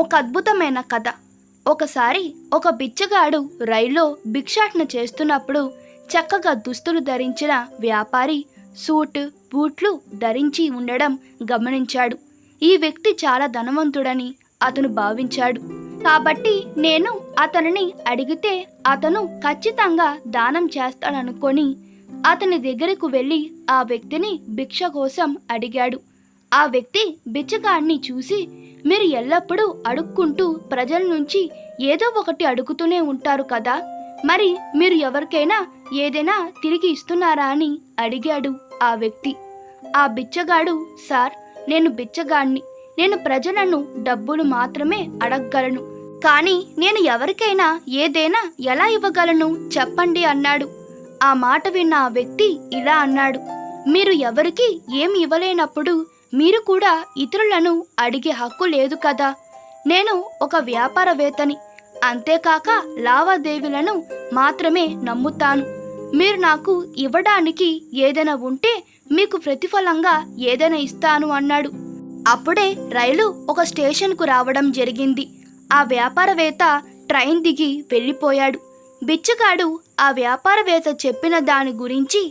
ఒక అద్భుతమైన కథ. ఒకసారి ఒక బిచ్చగాడు రైల్లో భిక్షాటన చేస్తున్నప్పుడు చక్కగా దుస్తులు ధరించిన వ్యాపారి సూట్ బూట్లు ధరించి ఉండడం గమనించాడు. ఈ వ్యక్తి చాలా ధనవంతుడని అతను భావించాడు. కాబట్టి నేను అతనిని అడిగితే అతను ఖచ్చితంగా దానం చేస్తాడనుకొని అతని దగ్గరకు వెళ్ళి ఆ వ్యక్తిని భిక్ష కోసం అడిగాడు. ఆ వ్యక్తి బిచ్చగాడిని చూసి, మీరు ఎల్లప్పుడూ అడుక్కుంటూ ప్రజల నుంచి ఏదో ఒకటి అడుగుతూనే ఉంటారు కదా, మరి మీరు ఎవరికైనా ఏదైనా తిరిగి ఇస్తున్నారా అని అడిగాడు ఆ వ్యక్తి. ఆ బిచ్చగాడు, సార్, నేను బిచ్చగాడిని, నేను ప్రజలను డబ్బులు మాత్రమే అడగగలను, కానీ నేను ఎవరికైనా ఏదైనా ఎలా ఇవ్వగలను చెప్పండి అన్నాడు. ఆ మాట విన్న ఆ వ్యక్తి ఇలా అన్నాడు, మీరు ఎవరికి ఏమి ఇవ్వలేనప్పుడు మీరు కూడా ఇతరులను అడిగే హక్కు లేదు కదా. నేను ఒక వ్యాపారవేత్తని, అంతేకాక లావాదేవీలను మాత్రమే నమ్ముతాను. మీరు నాకు ఇవ్వడానికి ఏదైనా ఉంటే మీకు ప్రతిఫలంగా ఏదైనా ఇస్తాను అన్నాడు. అప్పుడే రైలు ఒక స్టేషన్కు రావడం జరిగింది. ఆ వ్యాపారవేత్త ట్రైన్ దిగి వెళ్ళిపోయాడు. బిచ్చగాడు ఆ వ్యాపారవేత్త చెప్పిన దాని గురించి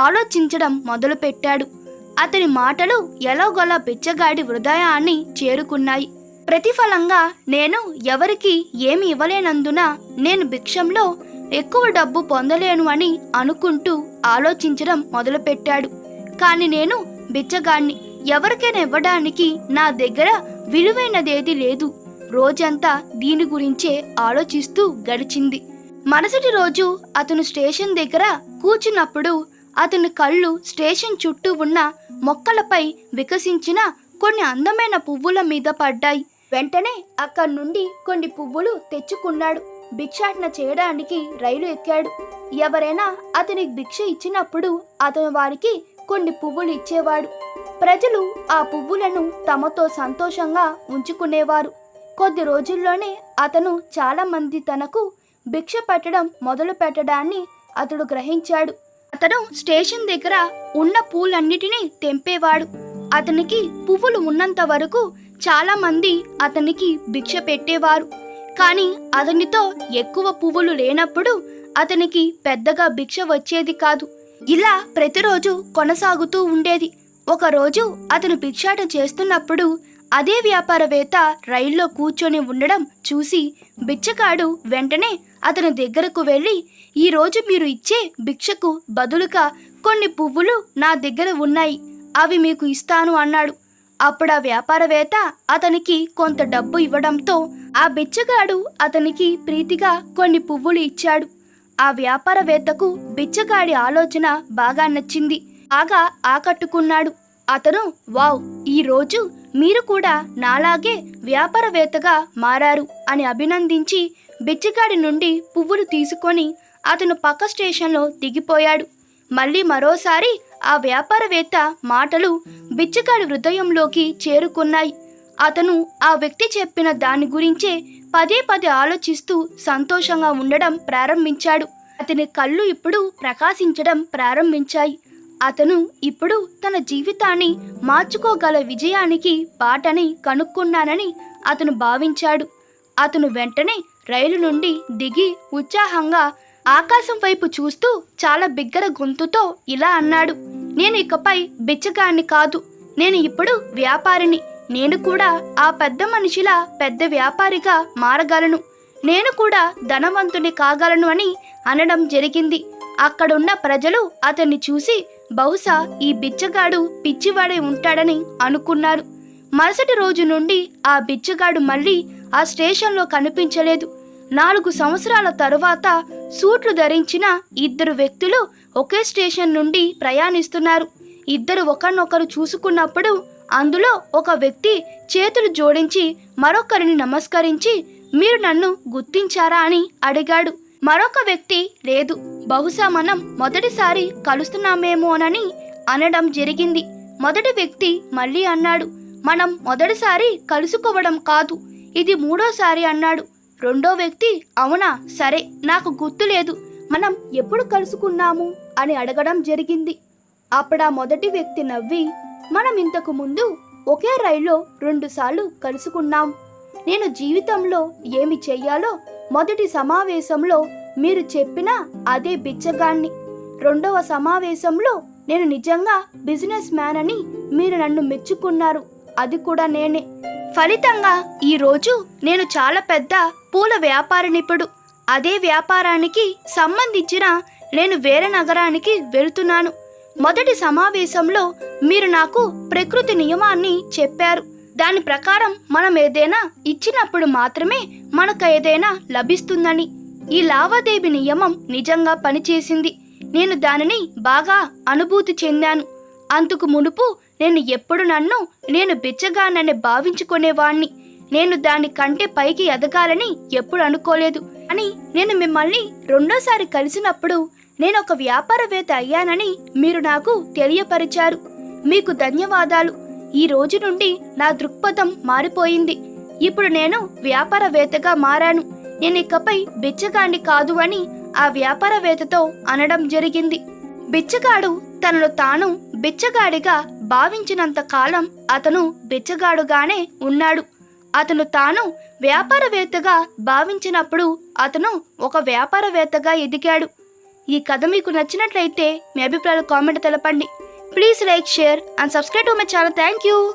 ఆలోచించడం మొదలుపెట్టాడు. అతని మాటలు ఎలాగోలా బిచ్చగాడి హృదయాన్ని చేరుకున్నాయి. ప్రతిఫలంగా నేను ఎవరికి ఏమి ఇవ్వలేనందున నేను భిక్షంలో ఎక్కువ డబ్బు పొందలేను అని అనుకుంటూ ఆలోచించడం మొదలుపెట్టాడు. కానీ నేను బిచ్చగాడిని, ఎవరికైనా ఇవ్వడానికి నా దగ్గర విలువైనదేది లేదు. రోజంతా దీని గురించే ఆలోచిస్తూ గడిచింది. మరుసటి రోజు అతను స్టేషన్ దగ్గర కూర్చున్నప్పుడు అతని కళ్ళు స్టేషన్ చుట్టూ ఉన్న మొక్కలపై వికసించిన కొన్ని అందమైన పువ్వుల మీద పడ్డాయి. వెంటనే అక్కడి నుండి కొన్ని పువ్వులు తెచ్చుకున్నాడు. భిక్షాటన చేయడానికి రైలు ఎక్కాడు. ఎవరైనా అతనికి భిక్ష ఇచ్చినప్పుడు అతను వారికి కొన్ని పువ్వులు ఇచ్చేవాడు. ప్రజలు ఆ పువ్వులను తమతో సంతోషంగా ఉంచుకునేవారు. కొద్ది రోజుల్లోనే అతను చాలా మంది తనకు భిక్ష పెట్టడం మొదలు పెట్టడాన్ని అతడు గ్రహించాడు. అతను స్టేషన్ దగ్గర ఉన్న పూలన్నిటినీ తెంపేవాడు. అతనికి పువ్వులు ఉన్నంత వరకు చాలా మంది అతనికి భిక్ష పెట్టేవారు. కానీ అతనితో ఎక్కువ పువ్వులు లేనప్పుడు అతనికి పెద్దగా భిక్ష వచ్చేది కాదు. ఇలా ప్రతిరోజు కొనసాగుతూ ఉండేది. ఒకరోజు అతను భిక్షాటన చేస్తున్నప్పుడు అదే వ్యాపారవేత్త రైల్లో కూర్చొని ఉండడం చూసి బిచ్చగాడు వెంటనే అతని దగ్గరకు వెళ్ళి, ఈరోజు మీరు ఇచ్చే భిక్షకు బదులుగా కొన్ని పువ్వులు నా దగ్గర ఉన్నాయి, అవి మీకు ఇస్తాను అన్నాడు. అప్పుడు ఆ వ్యాపారవేత్త అతనికి కొంత డబ్బు ఇవ్వడంతో ఆ బిచ్చగాడు అతనికి ప్రీతిగా కొన్ని పువ్వులు ఇచ్చాడు. ఆ వ్యాపారవేత్తకు బిచ్చగాడి ఆలోచన బాగా నచ్చింది, బాగా ఆకట్టుకున్నాడు. అతను, వావ్, ఈరోజు మీరు కూడా నాలాగే వ్యాపారవేత్తగా మారారు అని అభినందించి బిచ్చగాడి నుండి పువ్వులు తీసుకొని అతను పక్క స్టేషన్లో దిగిపోయాడు. మళ్ళీ మరోసారి ఆ వ్యాపారవేత్త మాటలు బిచ్చగాడి హృదయంలోకి చేరుకున్నాయి. అతను ఆ వ్యక్తి చెప్పిన దాని గురించే పదే పదే ఆలోచిస్తూ సంతోషంగా ఉండడం ప్రారంభించాడు. అతని కళ్ళు ఇప్పుడు ప్రకాశించడం ప్రారంభించాయి. అతను ఇప్పుడు తన జీవితాన్ని మార్చుకోగల విజయానికి బాటని కనుక్కున్నానని అతను భావించాడు. అతను వెంటనే రైలు నుండి దిగి ఉత్సాహంగా ఆకాశం వైపు చూస్తూ చాలా బిగ్గర గొంతుతో ఇలా అన్నాడు, నేను ఇకపై బిచ్చగాడిని కాదు, నేను ఇప్పుడు వ్యాపారిని. నేను కూడా ఆ పెద్ద మనిషిలా పెద్ద వ్యాపారిగా మారగలను, నేను కూడా ధనవంతుని కాగలను అని అనడం జరిగింది. అక్కడున్న ప్రజలు అతన్ని చూసి బహుశా ఈ బిచ్చగాడు పిచ్చివాడై ఉంటాడని అనుకున్నారు. మరుసటి రోజు నుండి ఆ బిచ్చగాడు మళ్ళీ ఆ స్టేషన్లో కనిపించలేదు. 4 సంవత్సరాల తరువాత సూట్లు ధరించిన 2 వ్యక్తులు ఒకే స్టేషన్ నుండి ప్రయాణిస్తున్నారు. ఇద్దరు ఒకరినొకరు చూసుకున్నప్పుడు అందులో ఒక వ్యక్తి చేతులు జోడించి మరొకరిని నమస్కరించి, మీరు నన్ను గుర్తించారా అని అడిగాడు. మరొక వ్యక్తి, లేదు, బహుశా మనం మొదటిసారి కలుస్తున్నామేమోనని అనడం జరిగింది. మొదటి వ్యక్తి మళ్ళీ అన్నాడు, మనం మొదటిసారి కలుసుకోవడం కాదు, ఇది 3వ సారి అన్నాడు. రెండో వ్యక్తి, అవునా, సరే, నాకు గుర్తులేదు, మనం ఎప్పుడు కలుసుకున్నాము అని అడగడం జరిగింది. అప్పుడా మొదటి వ్యక్తి నవ్వి, మనం ఇంతకు ముందు ఒకే రైల్లో 2 సార్లు కలుసుకున్నాం. నేను జీవితంలో ఏమి చెయ్యాలో మొదటి సమావేశంలో మీరు చెప్పిన అదే బిచ్చగాన్ని. రెండవ సమావేశంలో నేను నిజంగా బిజినెస్ మ్యాన్ అని మీరు నన్ను మెచ్చుకున్నారు, అది కూడా నేనే. ఫలితంగా ఈరోజు నేను చాలా పెద్ద పూల వ్యాపారినిప్పుడు. అదే వ్యాపారానికి సంబంధించిన నేను వేరే నగరానికి వెళ్తున్నాను. మొదటి సమావేశంలో మీరు నాకు ప్రకృతి నియమాన్ని చెప్పారు. దాని ప్రకారం మనం ఏదైనా ఇచ్చినప్పుడు మాత్రమే మనకు ఏదైనా లభిస్తుందని. ఈ లావాదేవీ నియమం నిజంగా పనిచేసింది. నేను దానిని బాగా అనుభూతి చెందాను. అందుకు మునుపు నేను ఎప్పుడు నేను బిచ్చగానని భావించుకునేవాణ్ణి. నేను దాని కంటే పైకి ఎదగాలని ఎప్పుడు అనుకోలేదు. అని నేను మిమ్మల్ని రెండోసారి కలిసినప్పుడు నేను ఒక వ్యాపారవేత్త అయ్యానని మీరు నాకు తెలియపరిచారు. మీకు ధన్యవాదాలు. ఈ రోజు నుండి నా దృక్పథం మారిపోయింది. ఇప్పుడు నేను వ్యాపారవేత్తగా మారాను. నేను ఇకపై బిచ్చగాడిని కాదు అని ఆ వ్యాపారవేత్తతో అనడం జరిగింది. బిచ్చగాడు తనను తాను బిచ్చగాడిగా భావించినంత కాలం అతను బిచ్చగాడుగానే ఉన్నాడు. అతను తాను వ్యాపారవేత్తగా భావించినప్పుడు అతను ఒక వ్యాపారవేత్తగా ఎదిగాడు. ఈ కథ మీకు నచ్చినట్లయితే మీ అభిప్రాయాలు కామెంట్ తెలపండి. Please like, share and subscribe to my channel. Thank you.